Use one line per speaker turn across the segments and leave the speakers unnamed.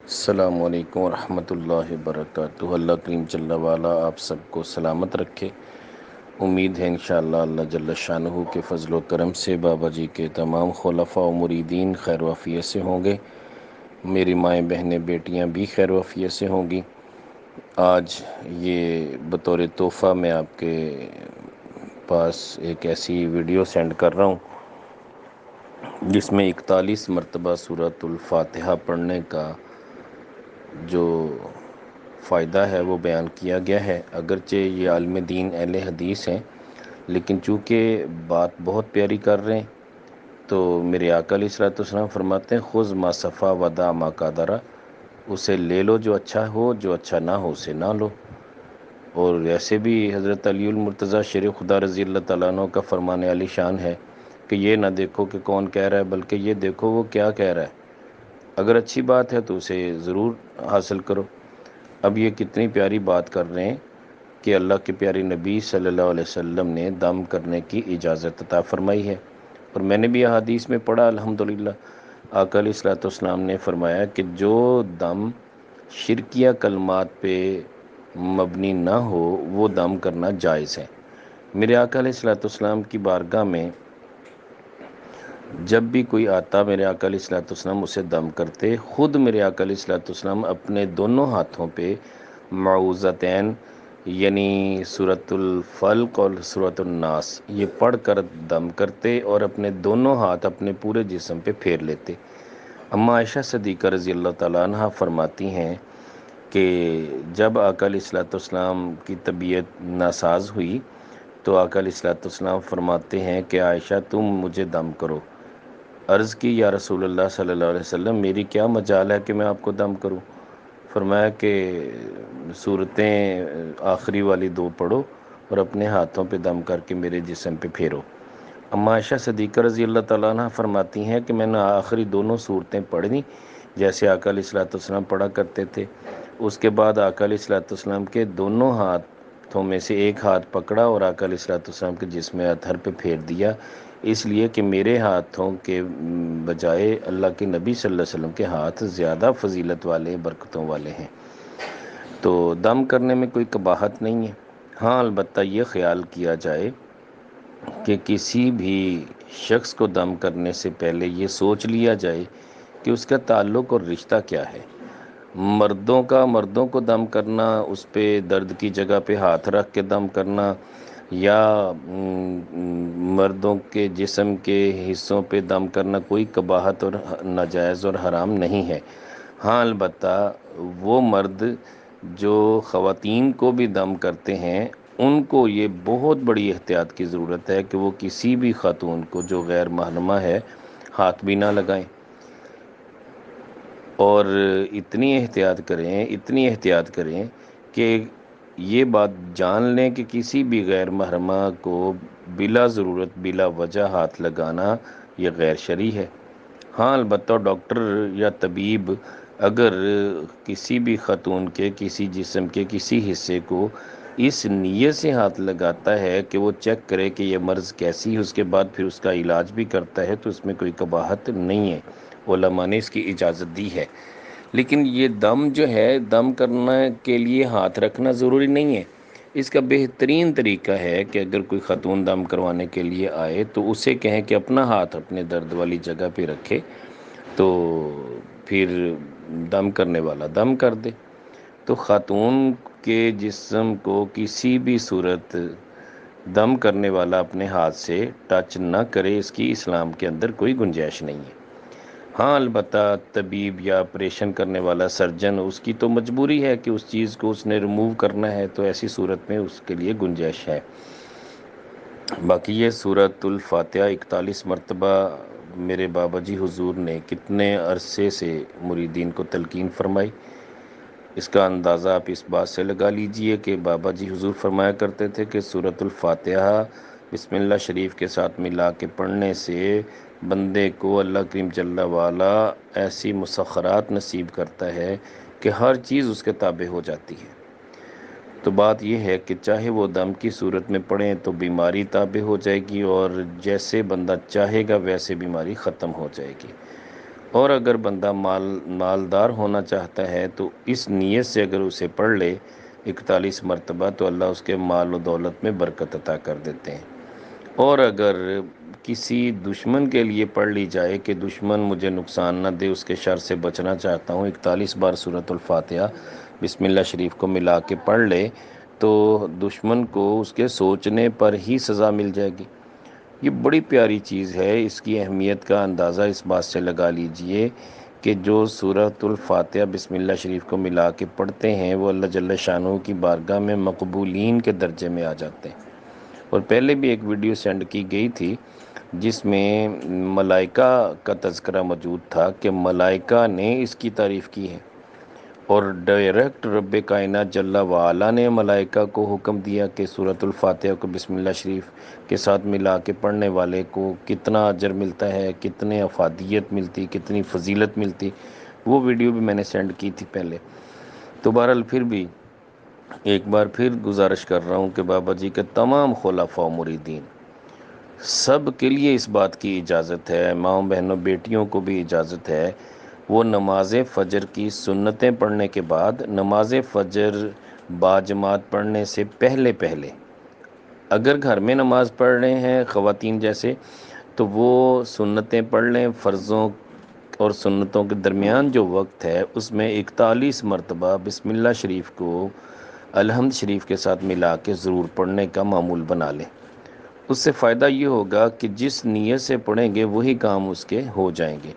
السلام علیکم ورحمۃ اللہ وبرکاتہ۔ اللہ کریم جل والا آپ سب کو سلامت رکھے۔ امید ہے انشاءاللہ اللہ جل شانہ کے فضل و کرم سے بابا جی کے تمام خلفاء و مریدین خیر و عافیت سے ہوں گے، میری مائیں بہنیں بیٹیاں بھی خیر و عافیت سے ہوں گی۔ آج یہ بطور تحفہ میں آپ کے پاس ایک ایسی ویڈیو سینڈ کر رہا ہوں جس میں 41 مرتبہ سورۃ الفاتحہ پڑھنے کا جو فائدہ ہے وہ بیان کیا گیا ہے۔ اگرچہ یہ عالم دین اہل حدیث ہیں، لیکن چونکہ بات بہت پیاری کر رہے ہیں تو میرے آقا علیہ الصلوۃ والسلام فرماتے ہیں خذ ما صفا ودع ما قدرا، اسے لے لو جو اچھا ہو، جو اچھا نہ ہو اسے نہ لو۔ اور ایسے بھی حضرت علی المرتضیٰ شیر خدا رضی اللہ تعالیٰ عنہ کا فرمان عالی شان ہے کہ یہ نہ دیکھو کہ کون کہہ رہا ہے، بلکہ یہ دیکھو وہ کیا کہہ رہا ہے۔ اگر اچھی بات ہے تو اسے ضرور حاصل کرو۔ اب یہ کتنی پیاری بات کر رہے ہیں کہ اللہ کے پیارے نبی صلی اللہ علیہ وسلم نے دم کرنے کی اجازت عطا فرمائی ہے، اور میں نے بھی احادیث میں پڑھا الحمدللہ آقا علیہ الصلوۃ والسلام نے فرمایا کہ جو دم شرکیہ کلمات پہ مبنی نہ ہو وہ دم کرنا جائز ہے۔ میرے آقا علیہ الصلوۃ والسلام کی بارگاہ میں جب بھی کوئی آتا میرے آقا علیہ الصلوۃ والسلام اسے دم کرتے، خود میرے آقا علیہ الصلوۃ والسلام اپنے دونوں ہاتھوں پہ معوذتین یعنی سورۃ الفلق اور سورۃ الناس یہ پڑھ کر دم کرتے اور اپنے دونوں ہاتھ اپنے پورے جسم پہ پھیر لیتے۔ اما عائشہ صدیقہ رضی اللہ تعالیٰ عنہ فرماتی ہیں کہ جب آقا علیہ الصلوۃ والسلام کی طبیعت ناساز ہوئی تو آقا علیہ الصلوۃ والسلام فرماتے ہیں کہ عائشہ تم مجھے دم کرو۔ عرض کی یا رسول اللہ صلی اللہ علیہ وسلم میری کیا مجال ہے کہ میں آپ کو دم کروں؟ فرمایا کہ صورتیں آخری والی دو پڑھو اور اپنے ہاتھوں پہ دم کر کے میرے جسم پہ پھیرو۔ اما عائشہ صدیقہ رضی اللہ تعالیٰ عنہ فرماتی ہیں کہ میں نے آخری دونوں صورتیں پڑھی جیسے آقا علیہ الصلوۃ والسلام پڑھا کرتے تھے۔ اس کے بعد آقا علیہ الصلوۃ والسلام کے دونوں ہاتھوں میں سے ایک ہاتھ پکڑا اور آقا علیہ الصلوۃ والسلام کے جسم اطہر پہ پھیر دیا، اس لیے کہ میرے ہاتھوں کے بجائے اللہ کے نبی صلی اللہ علیہ وسلم کے ہاتھ زیادہ فضیلت والے برکتوں والے ہیں۔ تو دم کرنے میں کوئی قباحت نہیں ہے، ہاں البتہ یہ خیال کیا جائے کہ کسی بھی شخص کو دم کرنے سے پہلے یہ سوچ لیا جائے کہ اس کا تعلق اور رشتہ کیا ہے۔ مردوں کو دم کرنا، اس پہ درد کی جگہ پہ ہاتھ رکھ کے دم کرنا، یا مردوں کے جسم کے حصوں پہ دم کرنا کوئی قباحت اور ناجائز اور حرام نہیں ہے۔ ہاں البتہ وہ مرد جو خواتین کو بھی دم کرتے ہیں ان کو یہ بہت بڑی احتیاط کی ضرورت ہے کہ وہ کسی بھی خاتون کو جو غیر محرمہ ہے ہاتھ بھی نہ لگائیں، اور اتنی احتیاط کریں کہ یہ بات جان لیں کہ کسی بھی غیر محرمہ کو بلا ضرورت بلا وجہ ہاتھ لگانا یہ غیر شرعی ہے۔ ہاں البتہ ڈاکٹر یا طبیب اگر کسی بھی خاتون کے کسی جسم کے کسی حصے کو اس نیت سے ہاتھ لگاتا ہے کہ وہ چیک کرے کہ یہ مرض کیسی ہے، اس کے بعد پھر اس کا علاج بھی کرتا ہے، تو اس میں کوئی قباحت نہیں ہے، علماء نے اس کی اجازت دی ہے۔ لیکن یہ دم جو ہے دم کرنے کے لیے ہاتھ رکھنا ضروری نہیں ہے۔ اس کا بہترین طریقہ ہے کہ اگر کوئی خاتون دم کروانے کے لیے آئے تو اسے کہیں کہ اپنا ہاتھ اپنے درد والی جگہ پہ رکھے، تو پھر دم کرنے والا دم کر دے۔ تو خاتون کے جسم کو کسی بھی صورت دم کرنے والا اپنے ہاتھ سے ٹچ نہ کرے، اس کی اسلام کے اندر کوئی گنجائش نہیں ہے۔ ہاں البتہ طبیب یا آپریشن کرنے والا سرجن اس کی تو مجبوری ہے کہ اس چیز کو اس نے ریموو کرنا ہے، تو ایسی صورت میں اس کے لیے گنجائش ہے۔ باقی یہ سورۃ الفاتحہ 41 مرتبہ میرے بابا جی حضور نے کتنے عرصے سے مریدین کو تلقین فرمائی، اس کا اندازہ آپ اس بات سے لگا لیجئے کہ بابا جی حضور فرمایا کرتے تھے کہ سورۃ الفاتحہ بسم اللہ شریف کے ساتھ ملا کے پڑھنے سے بندے کو اللہ کریم جل والا ایسی مسخرات نصیب کرتا ہے کہ ہر چیز اس کے تابع ہو جاتی ہے۔ تو بات یہ ہے کہ چاہے وہ دم کی صورت میں پڑھیں تو بیماری تابع ہو جائے گی، اور جیسے بندہ چاہے گا ویسے بیماری ختم ہو جائے گی۔ اور اگر بندہ مالدار ہونا چاہتا ہے تو اس نیت سے اگر اسے پڑھ لے 41 مرتبہ تو اللہ اس کے مال و دولت میں برکت عطا کر دیتے ہیں۔ اور اگر کسی دشمن کے لیے پڑھ لی جائے کہ دشمن مجھے نقصان نہ دے، اس کے شر سے بچنا چاہتا ہوں، 41 بار سورۃ الفاتحہ بسم اللہ شریف کو ملا کے پڑھ لے تو دشمن کو اس کے سوچنے پر ہی سزا مل جائے گی۔ یہ بڑی پیاری چیز ہے، اس کی اہمیت کا اندازہ اس بات سے لگا لیجئے کہ جو سورۃ الفاتحہ بسم اللہ شریف کو ملا کے پڑھتے ہیں وہ اللہ جل شانہ کی بارگاہ میں مقبولین کے درجے میں آ جاتے ہیں۔ اور پہلے بھی ایک ویڈیو سینڈ کی گئی تھی جس میں ملائکہ کا تذکرہ موجود تھا کہ ملائکہ نے اس کی تعریف کی ہے، اور ڈائریکٹ رب کائنات جل وعلا نے ملائکہ کو حکم دیا کہ سورۃ الفاتحہ کو بسم اللہ شریف کے ساتھ ملا کے پڑھنے والے کو کتنا اجر ملتا ہے، کتنے افادیت ملتی، کتنی فضیلت ملتی۔ وہ ویڈیو بھی میں نے سینڈ کی تھی پہلے۔ تو بہرحال پھر بھی ایک بار پھر گزارش کر رہا ہوں کہ بابا جی کے تمام خلفاء و مریدین سب کے لیے اس بات کی اجازت ہے، ماؤں بہنوں بیٹیوں کو بھی اجازت ہے، وہ نماز فجر کی سنتیں پڑھنے کے بعد نماز فجر باجماعت پڑھنے سے پہلے اگر گھر میں نماز پڑھ رہے ہیں خواتین جیسے تو وہ سنتیں پڑھ لیں۔ فرضوں اور سنتوں کے درمیان جو وقت ہے اس میں 41 مرتبہ بسم اللہ شریف کو الحمد شریف کے ساتھ ملا کے ضرور پڑھنے کا معمول بنا لیں۔ اس سے فائدہ یہ ہوگا کہ جس نیت سے پڑھیں گے وہی کام اس کے ہو جائیں گے۔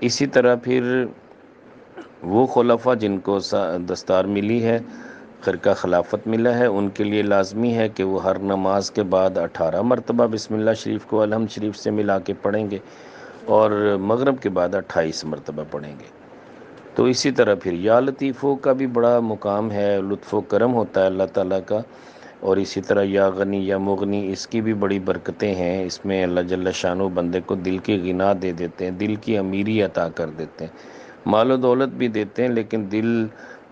اسی طرح پھر وہ خلفاء جن کو دستار ملی ہے، خرقہ خلافت ملا ہے، ان کے لیے لازمی ہے کہ وہ ہر نماز کے بعد 18 مرتبہ بسم اللہ شریف کو الحمد شریف سے ملا کے پڑھیں گے، اور مغرب کے بعد 28 مرتبہ پڑھیں گے۔ تو اسی طرح پھر یا لطیفوں کا بھی بڑا مقام ہے، لطف و کرم ہوتا ہے اللہ تعالیٰ کا، اور اسی طرح یا غنی یا مغنی اس کی بھی بڑی برکتیں ہیں۔ اس میں اللہ جل شانہ بندے کو دل کی غنا دے دیتے ہیں، دل کی امیری عطا کر دیتے ہیں، مال و دولت بھی دیتے ہیں، لیکن دل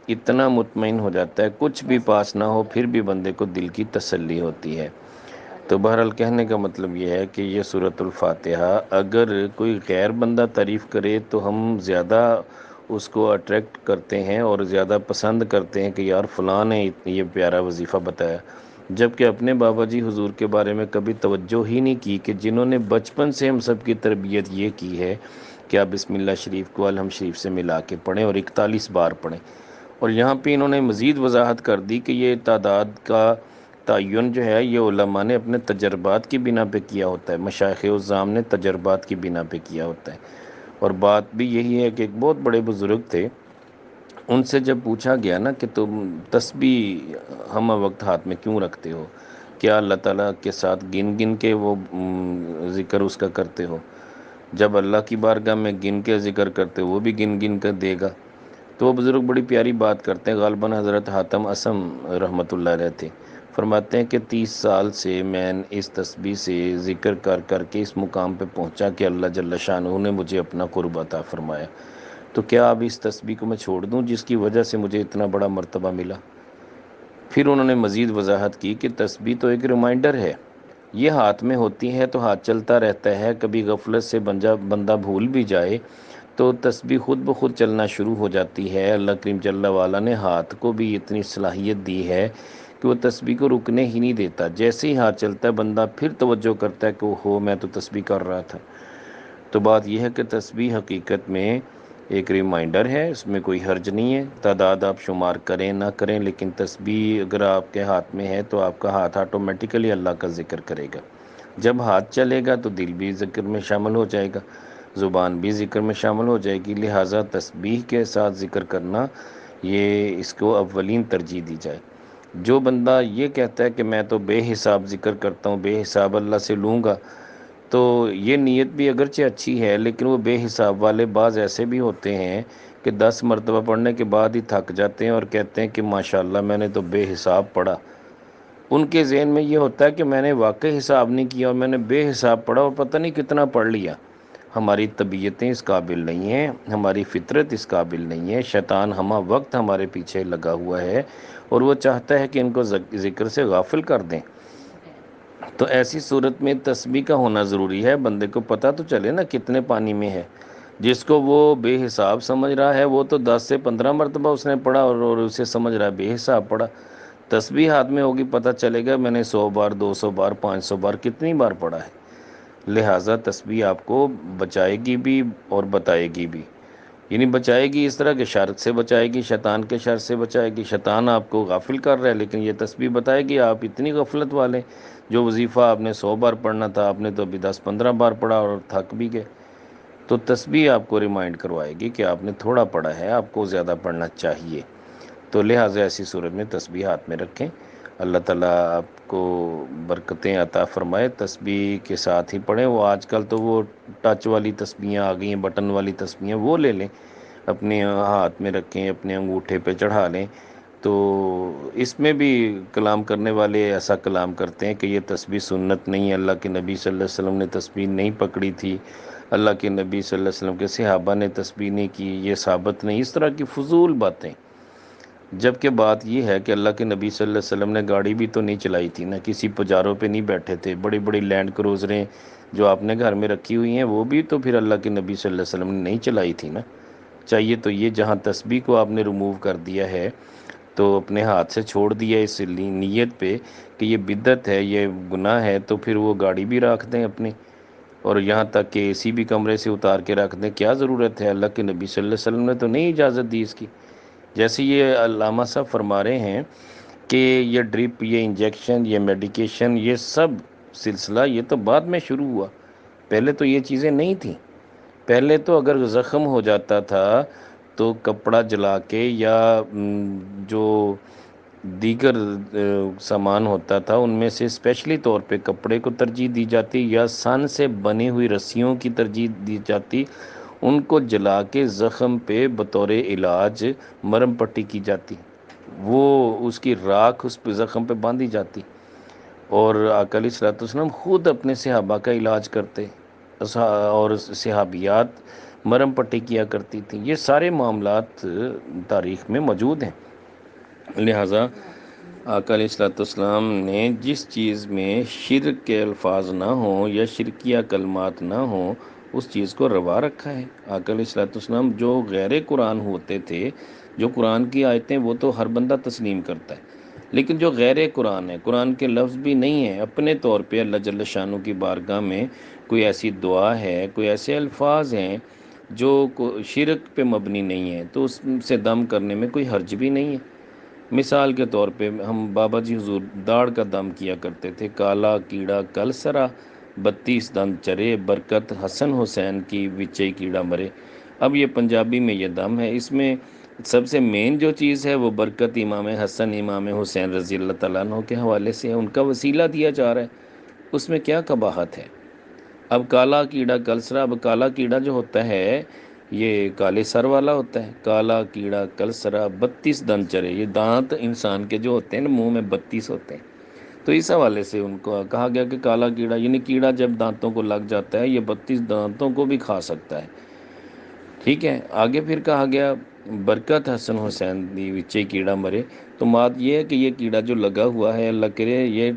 اتنا مطمئن ہو جاتا ہے، کچھ بھی پاس نہ ہو پھر بھی بندے کو دل کی تسلی ہوتی ہے۔ تو بہرحال کہنے کا مطلب یہ ہے کہ یہ سورۃ الفاتحہ اگر کوئی غیر بندہ تعریف کرے تو ہم زیادہ اس کو اٹریکٹ کرتے ہیں اور زیادہ پسند کرتے ہیں کہ یار فلاں نے یہ پیارا وظیفہ بتایا، جبکہ اپنے بابا جی حضور کے بارے میں کبھی توجہ ہی نہیں کی کہ جنہوں نے بچپن سے ہم سب کی تربیت یہ کی ہے کہ آپ بسم اللہ شریف کو الحمد شریف سے ملا کے پڑھیں اور 41 بار پڑھیں۔ اور یہاں پہ انہوں نے مزید وضاحت کر دی کہ یہ تعداد کا تعین جو ہے یہ علماء نے اپنے تجربات کی بنا پہ کیا ہوتا ہے، مشائخ اعظام نے تجربات کی بنا پہ کیا ہوتا ہے۔ اور بات بھی یہی ہے کہ ایک بہت بڑے بزرگ تھے، ان سے جب پوچھا گیا نا کہ تم تسبیح ہمہ وقت ہاتھ میں کیوں رکھتے ہو، کیا اللہ تعالیٰ کے ساتھ گن گن کے وہ ذکر اس کا کرتے ہو؟ جب اللہ کی بارگاہ میں گن کے ذکر کرتے وہ بھی گن گن کر دے گا۔ تو وہ بزرگ بڑی پیاری بات کرتے ہیں، غالباً حضرت حاتم اسم رحمۃ اللہ علیہ تھے، فرماتے ہیں کہ 30 سال سے میں اس تسبیح سے ذکر کر کر کے اس مقام پہ پہنچا کہ اللہ جل شانہ نے مجھے اپنا قرب عطا فرمایا، تو کیا اب اس تسبیح کو میں چھوڑ دوں جس کی وجہ سے مجھے اتنا بڑا مرتبہ ملا؟ پھر انہوں نے مزید وضاحت کی کہ تسبیح تو ایک ریمائنڈر ہے، یہ ہاتھ میں ہوتی ہے تو ہاتھ چلتا رہتا ہے، کبھی غفلت سے بندہ بھول بھی جائے تو تسبیح خود بخود چلنا شروع ہو جاتی ہے۔ اللہ کریم جل وعلا نے ہاتھ کو بھی اتنی صلاحیت دی ہے کہ وہ تسبیح کو رکنے ہی نہیں دیتا، جیسے ہی ہاتھ چلتا ہے بندہ پھر توجہ کرتا ہے کہ ہو میں تو تسبیح کر رہا تھا۔ تو بات یہ ہے کہ تسبیح حقیقت میں ایک ریمائنڈر ہے، اس میں کوئی حرج نہیں ہے، تعداد آپ شمار کریں نہ کریں، لیکن تسبیح اگر آپ کے ہاتھ میں ہے تو آپ کا ہاتھ آٹومیٹیکلی اللہ کا ذکر کرے گا۔ جب ہاتھ چلے گا تو دل بھی ذکر میں شامل ہو جائے گا، زبان بھی ذکر میں شامل ہو جائے گی، لہٰذا تسبیح کے ساتھ ذکر کرنا یہ اس کو اولین ترجیح دی جائے۔ جو بندہ یہ کہتا ہے کہ میں تو بے حساب ذکر کرتا ہوں، بے حساب اللہ سے لوں گا، تو یہ نیت بھی اگرچہ اچھی ہے لیکن وہ بے حساب والے بعض ایسے بھی ہوتے ہیں کہ 10 مرتبہ پڑھنے کے بعد ہی تھک جاتے ہیں اور کہتے ہیں کہ ماشاءاللہ میں نے تو بے حساب پڑھا۔ ان کے ذہن میں یہ ہوتا ہے کہ میں نے واقعی حساب نہیں کیا اور میں نے بے حساب پڑھا اور پتہ نہیں کتنا پڑھ لیا۔ ہماری طبیعتیں اس قابل نہیں ہیں، ہماری فطرت اس قابل نہیں ہے، شیطان ہمہ وقت ہمارے پیچھے لگا ہوا ہے اور وہ چاہتا ہے کہ ان کو ذکر سے غافل کر دیں۔ تو ایسی صورت میں تسبیح کا ہونا ضروری ہے، بندے کو پتہ تو چلے نا کتنے پانی میں ہے۔ جس کو وہ بے حساب سمجھ رہا ہے وہ تو 10 سے 15 مرتبہ اس نے پڑھا اور اسے سمجھ رہا ہے بے حساب پڑھا۔ تسبیح ہاتھ میں ہوگی، پتہ چلے گا میں نے 100 بار، 200 بار، 500 بار کتنی بار پڑھا ہے۔ لہٰذا تسبیح آپ کو بچائے گی بھی اور بتائے گی بھی، یعنی بچائے گی اس طرح کہ شر سے بچائے گی، شیطان کے شر سے بچائے گی۔ شیطان آپ کو غافل کر رہا ہے، لیکن یہ تسبیح بتائے گی آپ اتنی غفلت والے، جو وظیفہ آپ نے 100 بار پڑھنا تھا آپ نے تو ابھی 10 15 بار پڑھا اور تھک بھی گئے۔ تو تسبیح آپ کو ریمائنڈ کروائے گی کہ آپ نے تھوڑا پڑھا ہے، آپ کو زیادہ پڑھنا چاہیے۔ تو لہٰذا ایسی صورت میں تسبیح ہاتھ میں رکھیں۔ اللہ تعالیٰ آپ کو برکتیں عطا فرمائے۔ تسبیح کے ساتھ ہی پڑھیں۔ وہ آج کل تو وہ ٹچ والی تسبیحیں آ گئی ہیں، بٹن والی تسبیحیں، وہ لے لیں، اپنے ہاتھ میں رکھیں، اپنے انگوٹھے پہ چڑھا لیں۔ تو اس میں بھی کلام کرنے والے ایسا کلام کرتے ہیں کہ یہ تسبیح سنت نہیں ہے، اللہ کے نبی صلی اللہ علیہ وسلم نے تسبیح نہیں پکڑی تھی، اللہ کے نبی صلی اللہ علیہ وسلم کے صحابہ نے تسبیح نہیں کی، یہ ثابت نہیں، اس طرح کی فضول باتیں۔ جبکہ بات یہ ہے کہ اللہ کے نبی صلی اللہ علیہ وسلم نے گاڑی بھی تو نہیں چلائی تھی، نہ کسی پجاروں پہ نہیں بیٹھے تھے۔ بڑی بڑی لینڈ کروزریں جو آپ نے گھر میں رکھی ہوئی ہیں وہ بھی تو پھر اللہ کے نبی صلی اللہ علیہ وسلم نے نہیں چلائی تھی نا۔ چاہیے تو یہ جہاں تسبیح کو آپ نے ریموو کر دیا ہے تو اپنے ہاتھ سے چھوڑ دیا اس نیت پہ کہ یہ بدعت ہے، یہ گناہ ہے، تو پھر وہ گاڑی بھی رکھ دیں اپنی، اور یہاں تک کہ اے سی بھی کمرے سے اتار کے رکھ دیں۔ کیا ضرورت ہے؟ اللہ کے نبی صلی اللہ علیہ وسلم نے تو نہیں اجازت دی اس کی۔ جیسے یہ علامہ صاحب فرما رہے ہیں کہ یہ ڈرپ، یہ انجیکشن، یہ میڈیکیشن، یہ سب سلسلہ یہ تو بعد میں شروع ہوا، پہلے تو یہ چیزیں نہیں تھیں۔ پہلے تو اگر زخم ہو جاتا تھا تو کپڑا جلا کے یا جو دیگر سامان ہوتا تھا ان میں سے اسپیشلی طور پہ کپڑے کو ترجیح دی جاتی، یا سن سے بنی ہوئی رسیوں کی ترجیح دی جاتی، ان کو جلا کے زخم پہ بطور علاج مرم پٹی کی جاتی، وہ اس کی راکھ اس پہ زخم پہ باندھی جاتی، اور آقا علیہ الصلوۃ والسلام خود اپنے صحابہ کا علاج کرتے، اور صحابیات مرم پٹی کیا کرتی تھیں۔ یہ سارے معاملات تاریخ میں موجود ہیں۔ لہٰذا آقا علیہ الصلوۃ والسلام نے جس چیز میں شرک کے الفاظ نہ ہوں یا شرکیہ کلمات نہ ہوں اس چیز کو روا رکھا ہے۔ آقا علیہ الصلوۃ والسلام جو غیر قرآن ہوتے تھے، جو قرآن کی آیتیں وہ تو ہر بندہ تسلیم کرتا ہے، لیکن جو غیر قرآن ہے، قرآن کے لفظ بھی نہیں ہیں، اپنے طور پہ اللہ جل شانہ کی بارگاہ میں کوئی ایسی دعا ہے، کوئی ایسے الفاظ ہیں جو شرک پہ مبنی نہیں ہے، تو اس سے دم کرنے میں کوئی حرج بھی نہیں ہے۔ مثال کے طور پہ ہم بابا جی حضور داڑھ کا دم کیا کرتے تھے، کالا کیڑا کل سرا 32 دند چرے، برکت حسن حسین کی وچے کیڑا مرے۔ اب یہ پنجابی میں یہ دم ہے، اس میں سب سے مین جو چیز ہے وہ برکت امام حسن امام حسین رضی اللہ تعالیٰ عنہ کے حوالے سے ہے، ان کا وسیلہ دیا جا رہا ہے، اس میں کیا قباحت ہے؟ اب کالا کیڑا کلسرا، اب کالا کیڑا جو ہوتا ہے یہ کالے سر والا ہوتا ہے، کالا کیڑا کلسرا 32 دند چرے، یہ دانت انسان کے جو ہوتے ہیں نا منہ میں 32 ہوتے ہیں، تو اس حوالے سے ان کو کہا گیا کہ کالا کیڑا، یعنی کیڑا جب دانتوں کو لگ جاتا ہے یہ 32 دانتوں کو بھی کھا سکتا ہے۔ ٹھیک ہے، آگے پھر کہا گیا برکت حسن حسین دی وچے کیڑا مرے، تو بات یہ ہے کہ یہ کیڑا جو لگا ہوا ہے اللہ کرے یہ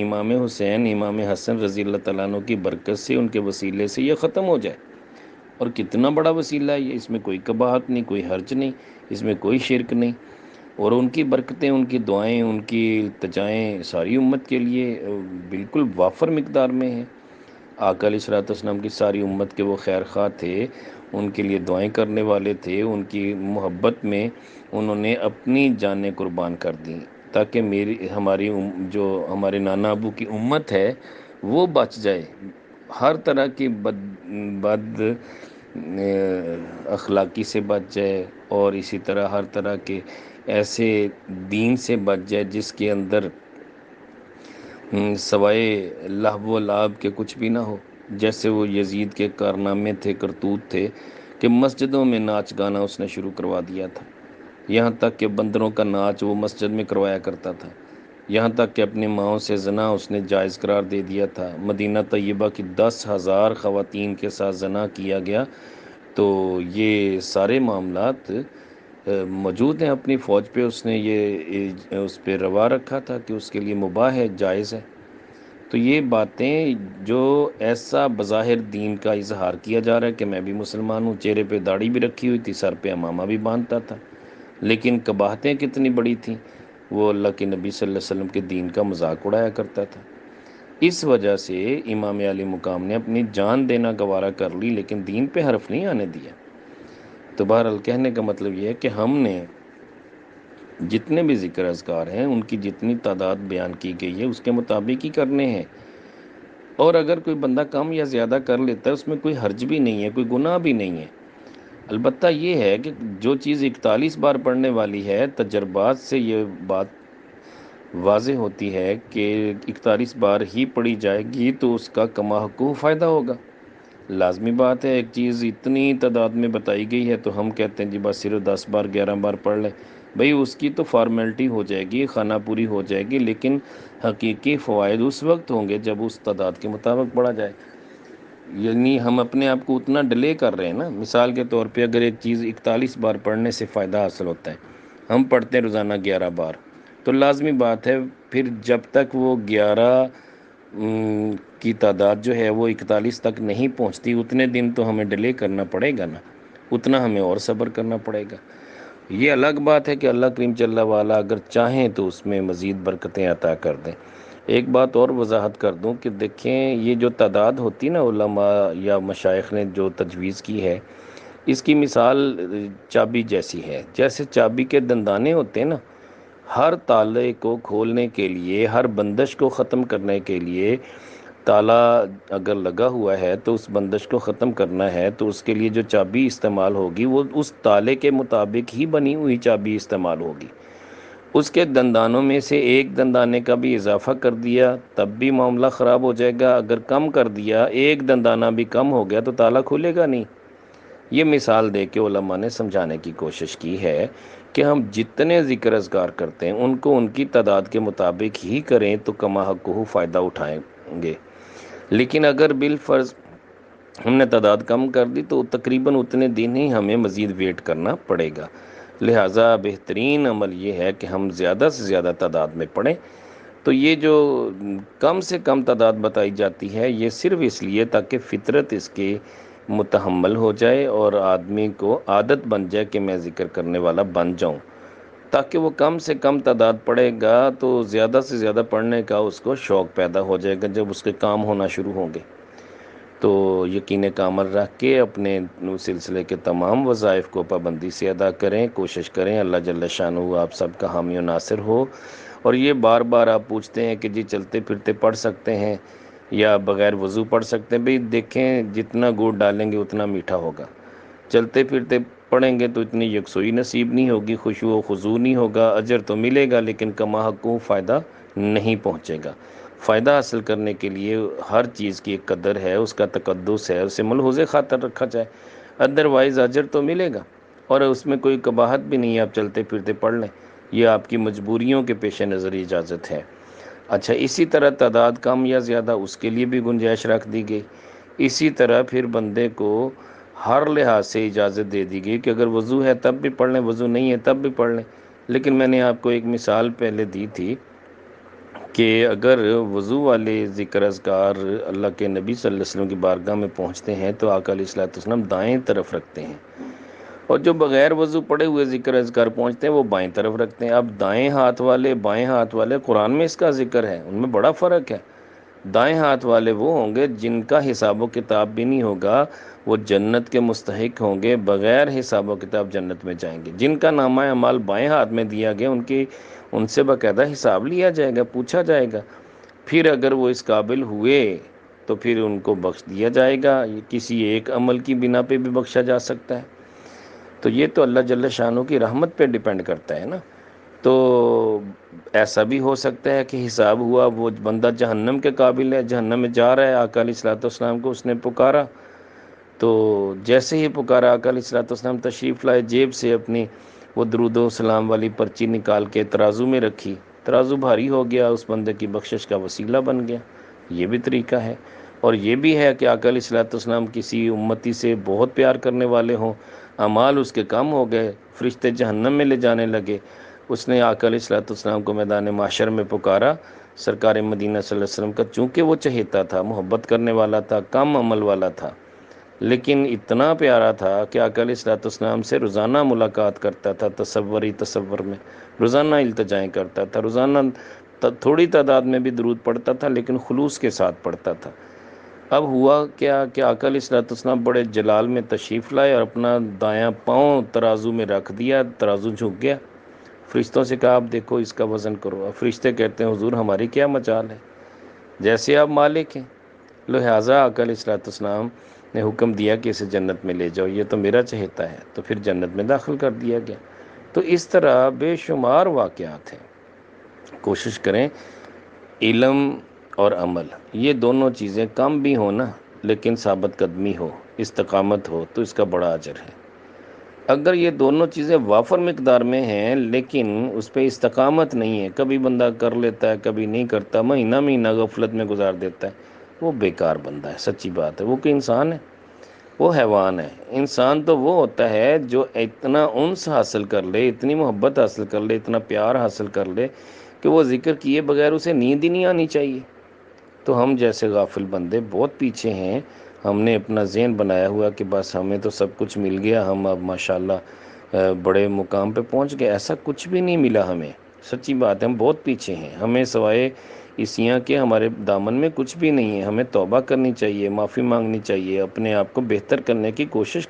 امام حسین امام حسن رضی اللہ تعالیٰ عنہ کی برکت سے، ان کے وسیلے سے یہ ختم ہو جائے۔ اور کتنا بڑا وسیلہ ہے یہ، اس میں کوئی قباحت نہیں، کوئی حرج نہیں، اس میں کوئی شرک نہیں، اور ان کی برکتیں، ان کی دعائیں، ان کی التجائیں ساری امت کے لیے بالکل وافر مقدار میں ہیں۔ آقا علیہ الصلوۃ والسلام کی ساری امت کے وہ خیر خواہ تھے، ان کے لیے دعائیں کرنے والے تھے، ان کی محبت میں انہوں نے اپنی جانیں قربان کر دیں تاکہ ہماری جو ہمارے نانا ابو کی امت ہے وہ بچ جائے، ہر طرح کی بد اخلاقی سے بچ جائے، اور اسی طرح ہر طرح کے ایسے دین سے بچ جائے جس کے اندر سوائے لہو و لعب کے کچھ بھی نہ ہو۔ جیسے وہ یزید کے کارنامے تھے، کرتوت تھے کہ مسجدوں میں ناچ گانا اس نے شروع کروا دیا تھا، یہاں تک کہ بندروں کا ناچ وہ مسجد میں کروایا کرتا تھا، یہاں تک کہ اپنی ماؤں سے زنا اس نے جائز قرار دے دیا تھا، مدینہ طیبہ کی 10,000 خواتین کے ساتھ زنا کیا گیا۔ تو یہ سارے معاملات موجود ہیں اپنی فوج پہ، اس نے یہ اس پہ روا رکھا تھا کہ اس کے لیے مباح ہے، جائز ہے۔ تو تو یہ باتیں جو ایسا بظاہر دین کا اظہار کیا جا رہا ہے کہ میں بھی مسلمان ہوں، چہرے پہ داڑھی بھی رکھی ہوئی تھی، سر پہ امامہ بھی باندھتا تھا، لیکن قباحتیں کتنی بڑی تھیں، وہ اللہ کے نبی صلی اللہ علیہ وسلم کے دین کا مذاق اڑایا کرتا تھا۔ اس وجہ سے امام علی مقام نے اپنی جان دینا گوارا کر لی، لیکن دین پہ حرف نہیں آنے دیا۔ تو بہرحال کہنے کا مطلب یہ ہے کہ ہم نے جتنے بھی ذکر اذکار ہیں ان کی جتنی تعداد بیان کی گئی ہے اس کے مطابق ہی کرنے ہیں، اور اگر کوئی بندہ کم یا زیادہ کر لیتا ہے اس میں کوئی حرج بھی نہیں ہے، کوئی گناہ بھی نہیں ہے۔ البتہ یہ ہے کہ جو چیز 41 بار پڑھنے والی ہے، تجربات سے یہ بات واضح ہوتی ہے کہ 41 بار ہی پڑھی جائے گی تو اس کا کما حقوق فائدہ ہوگا۔ لازمی بات ہے، ایک چیز اتنی تعداد میں بتائی گئی ہے تو ہم کہتے ہیں جی بس صرف 10 بار 11 بار پڑھ لیں، بھئی اس کی تو فارمیلٹی ہو جائے گی، خانہ پوری ہو جائے گی، لیکن حقیقی فوائد اس وقت ہوں گے جب اس تعداد کے مطابق پڑھا جائے۔ یعنی ہم اپنے آپ کو اتنا ڈیلے کر رہے ہیں نا، مثال کے طور پہ اگر ایک چیز 41 بار پڑھنے سے فائدہ حاصل ہوتا ہے، ہم پڑھتے ہیں روزانہ 11 بار، تو لازمی بات ہے پھر جب تک وہ 11 کی تعداد جو ہے وہ 41 تک نہیں پہنچتی، اتنے دن تو ہمیں ڈیلے کرنا پڑے گا نا، اتنا ہمیں اور صبر کرنا پڑے گا۔ یہ الگ بات ہے کہ اللہ کریم جل وعلا اگر چاہیں تو اس میں مزید برکتیں عطا کر دیں۔ ایک بات اور وضاحت کر دوں کہ دیکھیں یہ جو تعداد ہوتی نا علماء یا مشائخ نے جو تجویز کی ہے، اس کی مثال چابی جیسی ہے، جیسے چابی کے دندانے ہوتے ہیں نا، ہر تالے کو کھولنے کے لیے، ہر بندش کو ختم کرنے کے لیے، تالا اگر لگا ہوا ہے تو اس بندش کو ختم کرنا ہے تو اس کے لیے جو چابی استعمال ہوگی وہ اس تالے کے مطابق ہی بنی ہوئی چابی استعمال ہوگی۔ اس کے دندانوں میں سے ایک دندانے کا بھی اضافہ کر دیا تب بھی معاملہ خراب ہو جائے گا، اگر کم کر دیا، ایک دندانہ بھی کم ہو گیا تو تالا کھلے گا نہیں۔ یہ مثال دے کے علماء نے سمجھانے کی کوشش کی ہے کہ ہم جتنے ذکر اذکار کرتے ہیں ان کو ان کی تعداد کے مطابق ہی کریں تو کما حقہ فائدہ اٹھائیں گے، لیکن اگر بالفرض ہم نے تعداد کم کر دی تو تقریباً اتنے دن ہی ہمیں مزید ویٹ کرنا پڑے گا۔ لہٰذا بہترین عمل یہ ہے کہ ہم زیادہ سے زیادہ تعداد میں پڑھیں۔ تو یہ جو کم سے کم تعداد بتائی جاتی ہے یہ صرف اس لیے تاکہ فطرت اس کے متحمل ہو جائے اور آدمی کو عادت بن جائے کہ میں ذکر کرنے والا بن جاؤں، تاکہ وہ کم سے کم تعداد پڑھے گا تو زیادہ سے زیادہ پڑھنے کا اس کو شوق پیدا ہو جائے گا جب اس کے کام ہونا شروع ہوں گے۔ تو یقین کامل رکھ کے اپنے سلسلے کے تمام وظائف کو پابندی سے ادا کریں، کوشش کریں اللہ جل شانہ آپ سب کا حامی و ناصر ہو۔ اور یہ بار بار آپ پوچھتے ہیں کہ جی چلتے پھرتے پڑھ سکتے ہیں یا بغیر وضو پڑھ سکتے ہیں، بھئی دیکھیں جتنا گڑ ڈالیں گے اتنا میٹھا ہوگا، چلتے پھرتے پڑھیں گے تو اتنی یکسوئی نصیب نہیں ہوگی، خشوع و خضوع نہیں ہوگا، اجر تو ملے گا لیکن کما حقہ فائدہ نہیں پہنچے گا۔ فائدہ حاصل کرنے کے لیے ہر چیز کی ایک قدر ہے، اس کا تقدس ہے، اسے ملحوظ خاطر رکھا جائے، ادروائز اجر تو ملے گا، اور اس میں کوئی قباحت بھی نہیں ہے، آپ چلتے پھرتے پڑھ لیں، یہ آپ کی مجبوریوں کے پیش نظر اجازت ہے۔ اچھا، اسی طرح تعداد کم یا زیادہ اس کے لیے بھی گنجائش رکھ دی گئی۔ اسی طرح پھر بندے کو ہر لحاظ سے اجازت دے دی گئی کہ اگر وضو ہے تب بھی پڑھ لیں، وضو نہیں ہے تب بھی پڑھ لیں۔ لیکن میں نے آپ کو ایک مثال پہلے دی تھی کہ اگر وضو والے ذکر اذکار اللہ کے نبی صلی اللہ علیہ وسلم کی بارگاہ میں پہنچتے ہیں تو آقا علیہ الصلوۃ والسلام دائیں طرف رکھتے ہیں، اور جو بغیر وضو پڑے ہوئے ذکر اذکار پہنچتے ہیں وہ بائیں طرف رکھتے ہیں۔ اب دائیں ہاتھ والے بائیں ہاتھ والے قرآن میں اس کا ذکر ہے، ان میں بڑا فرق ہے۔ دائیں ہاتھ والے وہ ہوں گے جن کا حساب و کتاب بھی نہیں ہوگا، وہ جنت کے مستحق ہوں گے، بغیر حساب و کتاب جنت میں جائیں گے۔ جن کا نامہ اعمال بائیں ہاتھ میں دیا گیا ان سے باقاعدہ حساب لیا جائے گا، پوچھا جائے گا، پھر اگر وہ اس قابل ہوئے تو پھر ان کو بخش دیا جائے گا، کسی ایک عمل کی بنا پہ بھی بخشا جا سکتا ہے۔ تو یہ تو اللہ جل شانہ کی رحمت پہ ڈیپینڈ کرتا ہے نا۔ تو ایسا بھی ہو سکتا ہے کہ حساب ہوا، وہ بندہ جہنم کے قابل ہے، جہنم میں جا رہا ہے، آقا علیہ الصلوۃ والسلام کو اس نے پکارا، تو جیسے ہی پکارا آقا علیہ الصلوۃ والسلام تشریف لائے، جیب سے اپنی وہ درود و سلام والی پرچی نکال کے ترازو میں رکھی، ترازو بھاری ہو گیا، اس بندے کی بخشش کا وسیلہ بن گیا۔ یہ بھی طریقہ ہے۔ اور یہ بھی ہے کہ آقا علیہ الصلوۃ والسلام کسی امتی سے بہت پیار کرنے والے ہوں، اعمال اس کے کم ہو گئے، فرشتے جہنم میں لے جانے لگے، اس نے آقا علیہ الصلوۃ والسلام کو میدان محشر میں پکارا سرکار مدینہ صلی اللہ علیہ وسلم کا، چونکہ وہ چہیتا تھا، محبت کرنے والا تھا، کم عمل والا تھا، لیکن اتنا پیارا تھا کہ آقا علیہ الصلوۃ والسلام سے روزانہ ملاقات کرتا تھا، تصور میں روزانہ التجائیں کرتا تھا، روزانہ تھوڑی تعداد میں بھی درود پڑھتا تھا، لیکن خلوص کے ساتھ پڑھتا تھا۔ اب ہوا کیا کہ آقا علیہ الصلوۃ والسلام بڑے جلال میں تشریف لائے اور اپنا دایاں پاؤں ترازو میں رکھ دیا، ترازو جھک گیا، فرشتوں سے کہا آپ دیکھو اس کا وزن کرو۔ اب فرشتے کہتے ہیں حضور ہماری کیا مجال ہے، جیسے آپ مالک ہیں، لہٰذا آقا علیہ الصلوۃ والسلام نے حکم دیا کہ اسے جنت میں لے جاؤ، یہ تو میرا چہیتا ہے، تو پھر جنت میں داخل کر دیا گیا۔ تو اس طرح بے شمار واقعات ہیں۔ کوشش کریں علم اور عمل یہ دونوں چیزیں کم بھی ہوں نا، لیکن ثابت قدمی ہو، استقامت ہو، تو اس کا بڑا اجر ہے۔ اگر یہ دونوں چیزیں وافر مقدار میں ہیں لیکن اس پہ استقامت نہیں ہے، کبھی بندہ کر لیتا ہے کبھی نہیں کرتا، مہینہ مہینہ غفلت میں گزار دیتا ہے، وہ بیکار بندہ ہے، سچی بات ہے۔ وہ کوئی انسان ہے؟ وہ حیوان ہے۔ انسان تو وہ ہوتا ہے جو اتنا انس حاصل کر لے، اتنی محبت حاصل کر لے، اتنا پیار حاصل کر لے کہ وہ ذکر کیے بغیر اسے نیند ہی نہیں آنی چاہیے۔ تو ہم جیسے غافل بندے بہت پیچھے ہیں۔ ہم نے اپنا ذہن بنایا ہوا کہ بس ہمیں تو سب کچھ مل گیا، ہم اب ماشاءاللہ بڑے مقام پہ پہنچ گئے، ایسا کچھ بھی نہیں ملا ہمیں، سچی بات ہے، ہم بہت پیچھے ہیں۔ ہمیں سوائے اسیاں کہ ہمارے دامن میں کچھ بھی نہیں ہے۔ ہمیں توبہ کرنی چاہیے، معافی مانگنی چاہیے، اپنے آپ کو بہتر کرنے کی کوشش